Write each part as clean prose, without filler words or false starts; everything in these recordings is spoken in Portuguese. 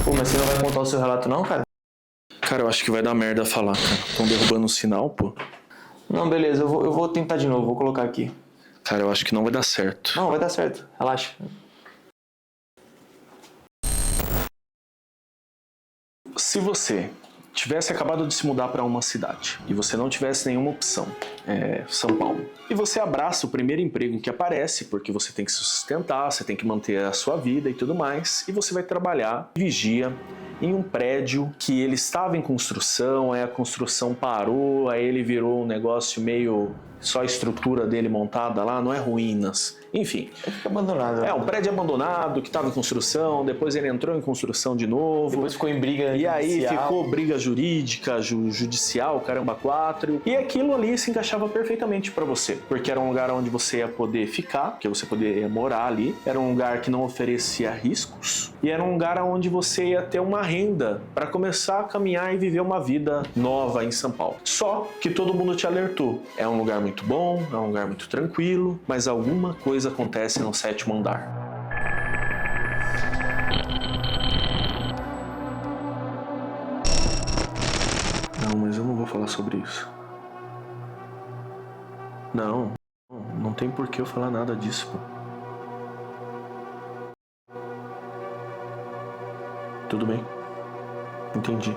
Pô, mas você não vai contar o seu relato não, cara? Cara, eu acho que vai dar merda falar, cara. Estão derrubando o sinal, pô. Não, beleza, eu vou tentar de novo, vou colocar aqui. Cara, eu acho que não vai dar certo. Não, vai dar certo, relaxa. Se você tivesse acabado de se mudar para uma cidade e você não tivesse nenhuma opção, São Paulo, e você abraça o primeiro emprego que aparece, porque você tem que se sustentar, você tem que manter a sua vida e tudo mais, e você vai trabalhar vigia em um prédio que ele estava em construção, aí a construção parou, aí ele virou um negócio meio só a estrutura dele montada lá, não é ruínas. Enfim. Fica abandonado. Um prédio abandonado que estava em construção, depois ele entrou em construção de novo. Depois ficou em briga E aí judicial. ficou briga jurídica, judicial, caramba, 4. E aquilo ali se encaixava perfeitamente para você, porque era um lugar onde você ia poder ficar, que você poderia morar ali. Era um lugar que não oferecia riscos. E era um lugar onde você ia ter uma renda para começar a caminhar e viver uma vida nova em São Paulo. Só que todo mundo te alertou. É um lugar muito bom, é um lugar muito tranquilo, mas alguma coisa acontece no 7º andar. Não, mas eu não vou falar sobre isso. Não tem por que eu falar nada disso, pô. Tudo bem. Entendi.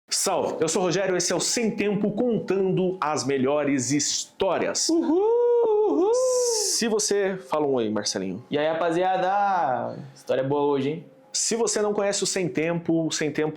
Salve, eu sou o Rogério, esse é o Sem Tempo contando as melhores histórias. Uhul! Se você... Fala um oi, Marcelinho. E aí, rapaziada, história boa hoje, hein? Se você não conhece o Sem Tempo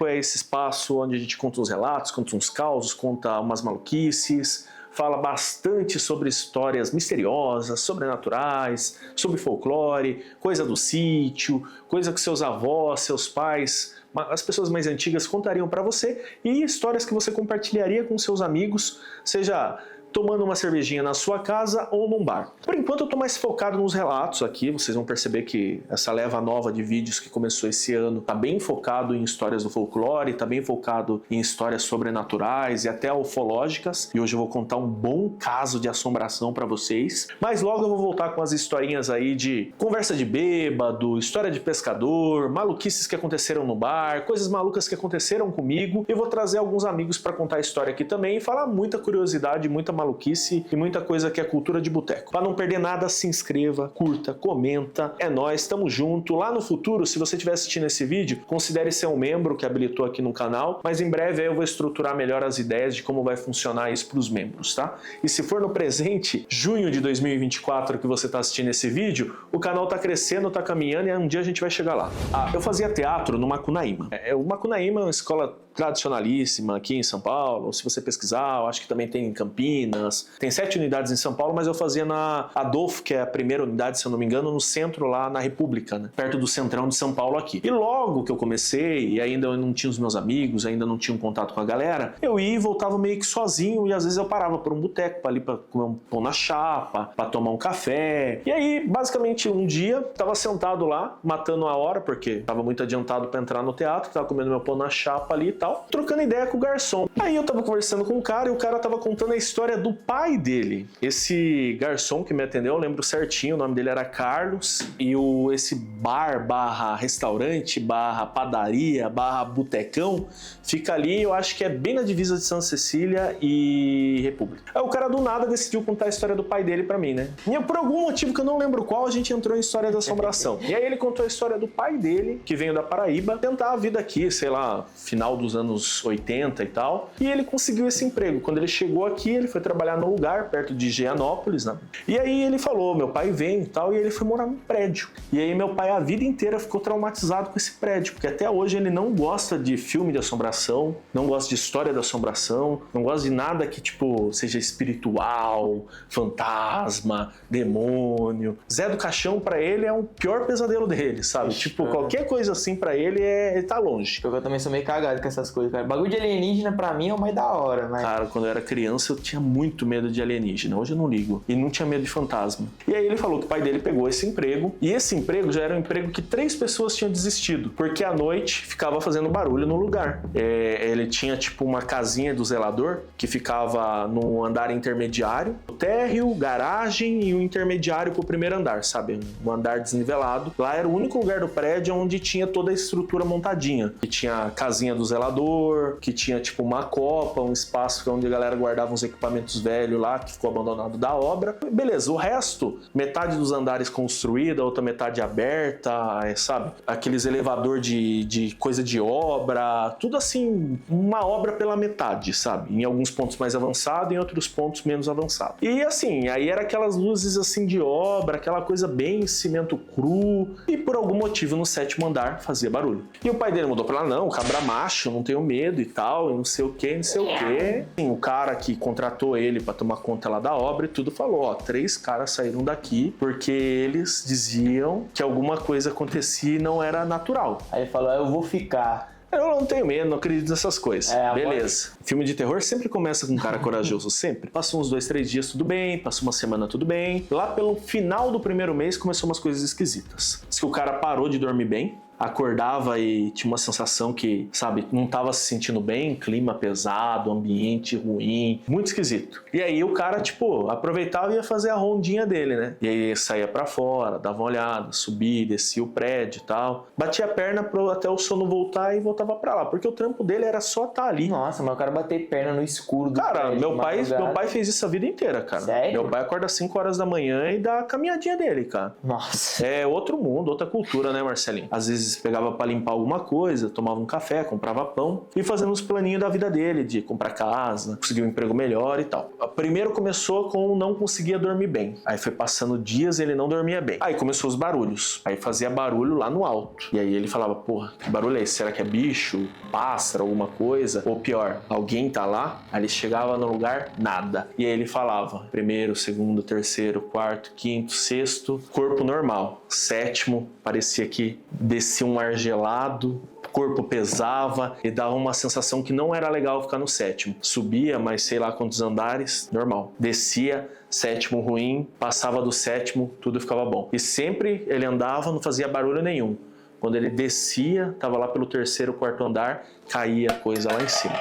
é esse espaço onde a gente conta uns relatos, conta uns causos, conta umas maluquices, fala bastante sobre histórias misteriosas, sobrenaturais, sobre folclore, coisa do sítio, coisa que seus avós, seus pais, as pessoas mais antigas contariam para você e histórias que você compartilharia com seus amigos, seja tomando uma cervejinha na sua casa ou num bar. Por enquanto eu tô mais focado nos relatos aqui, vocês vão perceber que essa leva nova de vídeos que começou esse ano tá bem focado em histórias do folclore, tá bem focado em histórias sobrenaturais e até ufológicas, e hoje eu vou contar um bom caso de assombração para vocês, mas logo eu vou voltar com as historinhas aí de conversa de bêbado, história de pescador, maluquices que aconteceram no bar, coisas malucas que aconteceram comigo, e vou trazer alguns amigos para contar a história aqui também e falar muita curiosidade, muita maluquice e muita coisa que é cultura de boteco. Para não perder nada, se inscreva, curta, comenta. É nóis, tamo junto. Lá no futuro, se você estiver assistindo esse vídeo, considere ser um membro que habilitou aqui no canal, mas em breve aí eu vou estruturar melhor as ideias de como vai funcionar isso para os membros, tá? E se for no presente, junho de 2024 que você está assistindo esse vídeo, o canal tá crescendo, tá caminhando e um dia a gente vai chegar lá. Eu fazia teatro no Macunaíma. O Macunaíma é uma escola tradicionalíssima aqui em São Paulo, se você pesquisar, eu acho que também tem em Campinas, tem 7 unidades em São Paulo, mas eu fazia na Adolfo, que é a primeira unidade, se eu não me engano, no centro lá na República, né? Perto do centrão de São Paulo aqui. E logo que eu comecei, e ainda eu não tinha os meus amigos, ainda não tinha um contato com a galera, eu ia e voltava meio que sozinho, e às vezes eu parava por um boteco pra ali pra comer um pão na chapa, pra tomar um café. E aí, basicamente, um dia, tava sentado lá, matando a hora, porque tava muito adiantado pra entrar no teatro, tava comendo meu pão na chapa ali e tal, trocando ideia com o garçom. Aí eu tava conversando com o cara e o cara tava contando a história do pai dele. Esse garçom que me atendeu, eu lembro certinho, o nome dele era Carlos, e esse bar barra restaurante, barra padaria, barra botecão, fica ali, eu acho que é bem na divisa de Santa Cecília e República. Aí o cara do nada decidiu contar a história do pai dele pra mim, né? E por algum motivo que eu não lembro qual, a gente entrou em história da assombração. E aí ele contou a história do pai dele, que veio da Paraíba, tentar a vida aqui, sei lá, final dos anos 80 e tal, e ele conseguiu esse emprego. Quando ele chegou aqui, ele foi trabalhar num lugar perto de Gianópolis, né? E aí ele falou, meu pai vem e tal, e ele foi morar num prédio. E aí meu pai a vida inteira ficou traumatizado com esse prédio, porque até hoje ele não gosta de filme de assombração, não gosta de história da assombração, não gosta de nada que, tipo, seja espiritual, fantasma, demônio. Zé do Caixão, pra ele, é o pior pesadelo dele, sabe? Tipo, qualquer coisa assim pra ele, ele tá longe. Eu também sou meio cagado com essas essas coisas, cara. Bagulho de alienígena pra mim é o mais da hora, mas... Cara, quando eu era criança eu tinha muito medo de alienígena. Hoje eu não ligo. E não tinha medo de fantasma. E aí ele falou que o pai dele pegou esse emprego. E esse emprego já era um emprego que 3 pessoas tinham desistido. Porque à noite ficava fazendo barulho no lugar. Ele tinha tipo uma casinha do zelador que ficava no andar intermediário. O térreo, garagem e o intermediário pro primeiro andar, sabe? Um andar desnivelado. Lá era o único lugar do prédio onde tinha toda a estrutura montadinha. Que tinha a casinha do zelador, que tinha tipo uma copa, um espaço onde a galera guardava uns equipamentos velhos lá, que ficou abandonado da obra. Beleza, o resto, metade dos andares construída, outra metade aberta, sabe? Aqueles elevador de coisa de obra, tudo assim, uma obra pela metade, sabe? Em alguns pontos mais avançado, em outros pontos menos avançado. E assim, aí era aquelas luzes assim de obra, aquela coisa bem cimento cru, e por algum motivo no 7º andar fazia barulho. E o pai dele mudou pra lá, não, cabra macho, não tenho medo e tal, e não sei o que, não sei o que. Assim, o cara que contratou ele pra tomar conta lá da obra e tudo falou, ó, 3 caras saíram daqui porque eles diziam que alguma coisa acontecia e não era natural. Aí ele falou, eu vou ficar. Eu não tenho medo, não acredito nessas coisas. Beleza. Filme de terror sempre começa com um cara corajoso, sempre. Passou uns 2, 3 dias, tudo bem. Passou uma semana, tudo bem. Lá pelo final do primeiro mês começou umas coisas esquisitas. Diz que o cara parou de dormir bem. Acordava e tinha uma sensação que, sabe, não tava se sentindo bem, clima pesado, ambiente ruim, muito esquisito. E aí o cara, tipo, aproveitava e ia fazer a rondinha dele, né? E aí saía pra fora, dava uma olhada, subia, descia o prédio e tal. Batia a perna até o sono voltar e voltava pra lá, porque o trampo dele era só estar ali. Nossa, mas o cara bater perna no escuro do Cara, prédio, meu pai fez isso a vida inteira, cara. Sério? Meu pai acorda às 5 horas da manhã e dá a caminhadinha dele, cara. Nossa. É outro mundo, outra cultura, né, Marcelinho? Às vezes pegava pra limpar alguma coisa, tomava um café, comprava pão e fazendo os planinhos da vida dele, de comprar casa, conseguir um emprego melhor e tal. Primeiro começou com não conseguia dormir bem. Aí foi passando dias e ele não dormia bem. Aí começou os barulhos. Aí fazia barulho lá no alto. E aí ele falava, porra, que barulho é esse? Será que é bicho, pássaro, alguma coisa? Ou pior, alguém tá lá? Aí ele chegava no lugar, nada. E aí ele falava, 1º, 2º, 3º, 4º, 5º, 6º, corpo normal. 7º, parecia que descia um ar gelado, o corpo pesava e dava uma sensação que não era legal ficar no 7º. Subia, mas sei lá quantos andares, normal. Descia, 7º ruim, passava do 7º, tudo ficava bom. E sempre ele andava, não fazia barulho nenhum. Quando ele descia, tava lá pelo 3º, 4º andar, caía coisa lá em cima.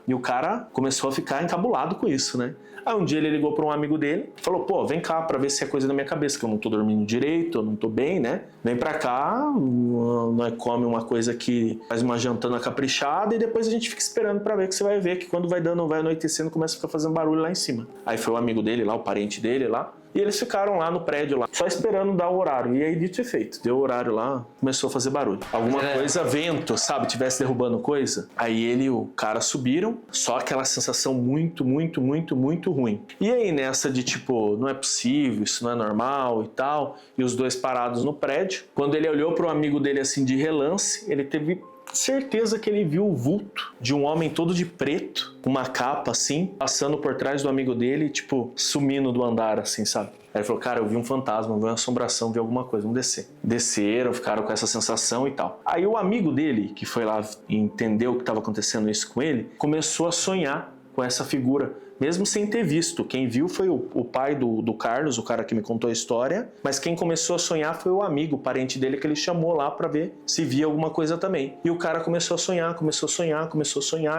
E o cara começou a ficar encabulado com isso, né? Aí um dia ele ligou para um amigo dele, falou, pô, vem cá pra ver se é coisa da minha cabeça, que eu não tô dormindo direito, eu não tô bem, né? Vem pra cá, nós come uma coisa que faz uma jantana caprichada e depois a gente fica esperando pra ver, que você vai ver que quando vai anoitecendo, começa a ficar fazendo barulho lá em cima. Aí foi o amigo dele lá, o parente dele lá, e eles ficaram lá no prédio lá, só esperando dar o horário. E aí, dito e feito, deu o horário lá, começou a fazer barulho. Alguma coisa, vento, sabe, tivesse derrubando coisa. Aí ele e o cara subiram, só aquela sensação muito, muito, muito, muito ruim. E aí nessa de tipo, não é possível, isso não é normal e tal, e os dois parados no prédio. Quando ele olhou para o amigo dele assim de relance, ele teve certeza que ele viu o vulto de um homem todo de preto, com uma capa assim, passando por trás do amigo dele, tipo, sumindo do andar assim, sabe? Aí ele falou, cara, eu vi um fantasma, vi uma assombração, vi alguma coisa, vamos descer. Desceram, ficaram com essa sensação e tal. Aí o amigo dele, que foi lá e entendeu o que estava acontecendo isso com ele, começou a sonhar com essa figura, mesmo sem ter visto. Quem viu foi o pai do Carlos, o cara que me contou a história, mas quem começou a sonhar foi o amigo, o parente dele, que ele chamou lá pra ver se via alguma coisa também. E o cara começou a sonhar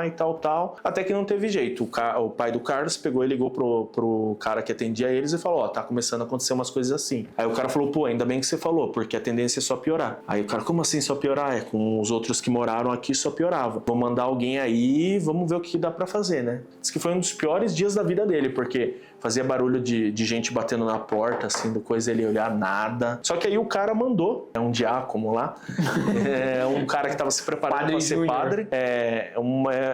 e tal, até que não teve jeito. O pai do Carlos pegou e ligou pro cara que atendia eles e falou, ó, tá começando a acontecer umas coisas assim. Aí o cara falou, pô, ainda bem que você falou, porque a tendência é só piorar. Aí o cara, como assim só piorar? É, com os outros que moraram aqui só piorava. Vou mandar alguém aí, vamos ver o que dá pra fazer, né? Diz que foi um dos piores dias da vida dele, porque fazia barulho de gente batendo na porta, assim, do coisa, ele olhar nada. Só que aí o cara mandou, é um diácono lá, um cara que tava se preparando para ser padre,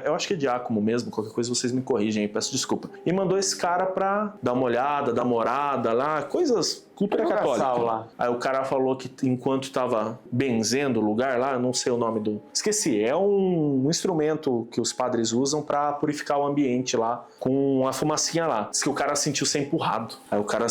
eu acho que é diácono mesmo, qualquer coisa vocês me corrigem aí, peço desculpa. E mandou esse cara pra dar uma olhada, dar morada lá, coisas... cultura católica. Lá. Aí o cara falou que enquanto estava benzendo o lugar lá, eu não sei o nome do... Esqueci, é um instrumento que os padres usam para purificar o ambiente lá, com a fumacinha lá. Diz que o cara sentiu ser empurrado. Aí o cara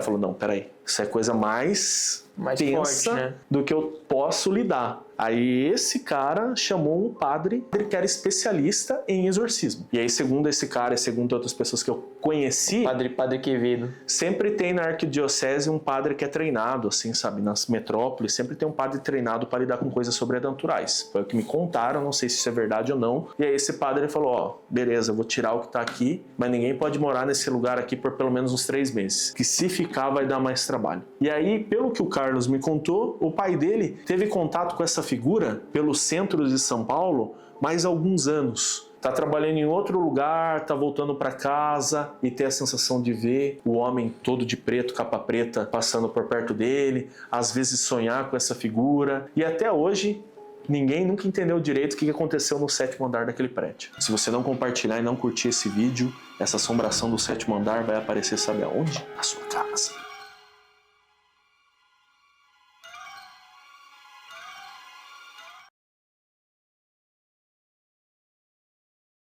falou, não, peraí, Isso é coisa mais tensa forte, né? do que eu posso lidar. Aí esse cara chamou um padre que era especialista em exorcismo. E aí, segundo esse cara e segundo outras pessoas que eu conheci, Padre Quevedo. sempre tem na arquidiocese um padre que é treinado, assim, sabe? Nas metrópoles, sempre tem um padre treinado para lidar com coisas sobrenaturais. Foi o que me contaram, não sei se isso é verdade ou não. E aí esse padre falou, ó, beleza, eu vou tirar o que tá aqui, mas ninguém pode morar nesse lugar aqui por pelo menos uns 3 meses. Que se ficar vai dar mais trabalho. E aí, pelo que o Carlos me contou, o pai dele teve contato com essa figura pelos centros de São Paulo mais alguns anos. Tá trabalhando em outro lugar, tá voltando para casa e ter a sensação de ver o homem todo de preto, capa preta, passando por perto dele, às vezes sonhar com essa figura. E até hoje, ninguém nunca entendeu direito o que aconteceu no 7º andar daquele prédio. Se você não compartilhar e não curtir esse vídeo, essa assombração do 7º andar vai aparecer, sabe aonde? Na sua casa.